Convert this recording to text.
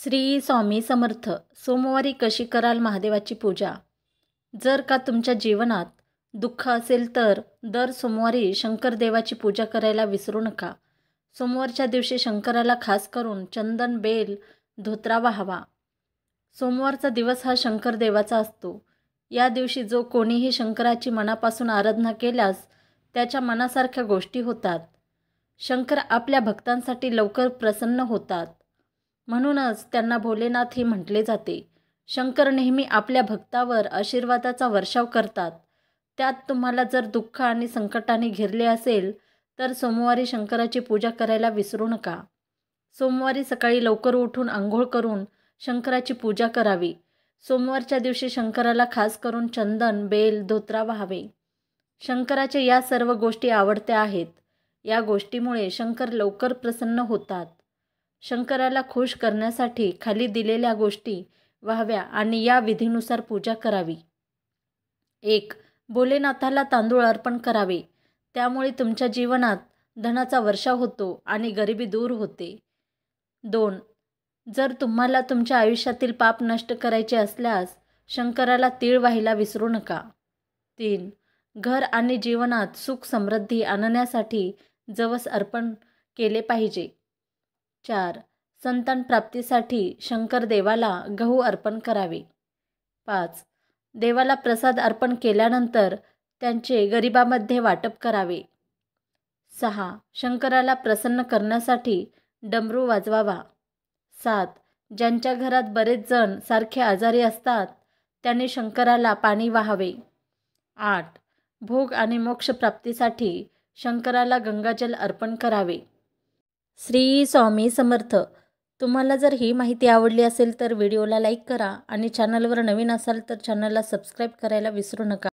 श्री स्वामी समर्थ. सोमवारी कशी कराल महादेवाची पूजा? जर का तुमच्या जीवनात दुःख असेल तर दर सोमवारी शंकर देवाची पूजा करायला विसरू नका. सोमवारच्या दिवशी शंकराला खास करून चंदन, बेल, धोत्रा वाहावा. सोमवारचा दिवस हा शंकर देवाचा असतो. या दिवशी जो कोणीही शंकराची मनापासून आराधना केल्यास त्याच्या मनासारख्या गोष्टी होतात. शंकर आपल्या भक्तांसाठी लवकर प्रसन्न होतात. म्हणूनच त्यांना भोलेनाथही म्हटले जाते. शंकर नेहमी आपल्या भक्तावर आशीर्वादाचा वर्षाव करतात. त्यात तुम्हाला जर दुःख आणि संकटाने घेरले असेल तर सोमवारी शंकराची पूजा करायला विसरू नका. सोमवारी सकाळी लवकर उठून आंघोळ करून शंकराची पूजा करावी. सोमवारच्या दिवशी शंकराला खास करून चंदन, बेल, धोत्रा वाहावे. शंकराचे या सर्व गोष्टी आवडत्या आहेत. या गोष्टीमुळे शंकर लवकर प्रसन्न होतात. शंकराला खुश करण्यासाठी खाली दिलेल्या गोष्टी व्हाव्या आणि या विधीनुसार पूजा करावी. 1. भोलेनाथाला तांदूळ अर्पण करावे. त्यामुळे तुमच्या जीवनात धनाचा वर्षाव होतो आणि गरिबी दूर होते. 2. जर तुम्हाला तुमच्या आयुष्यातील पाप नष्ट करायचे असल्यास शंकराला तीळ वाहायला विसरू नका. 3. घर आणि जीवनात सुख समृद्धी आणण्यासाठी जवस अर्पण केले पाहिजे. 4. संतान प्राप्तीसाठी शंकर देवाला गहू अर्पण करावे. 5. देवाला प्रसाद अर्पण केल्यानंतर त्यांचे गरिबांमध्ये वाटप करावे. 6. शंकराला प्रसन्न करण्यासाठी डमरू वाजवावा. 7. ज्यांच्या घरात बरेच जण सारखे आजारी असतात त्यांनी शंकराला पाणी वाहावे. 8. भोग आणि मोक्ष प्राप्तीसाठी शंकराला गंगाजल अर्पण करावे. श्री स्वामी समर्थ. तुम्हाला जर ही माहिती आवडली असेल तर व्हिडिओला लाईक करा आणि चॅनलवर नवीन असाल तर चॅनलला सबस्क्राईब करायला विसरू नका.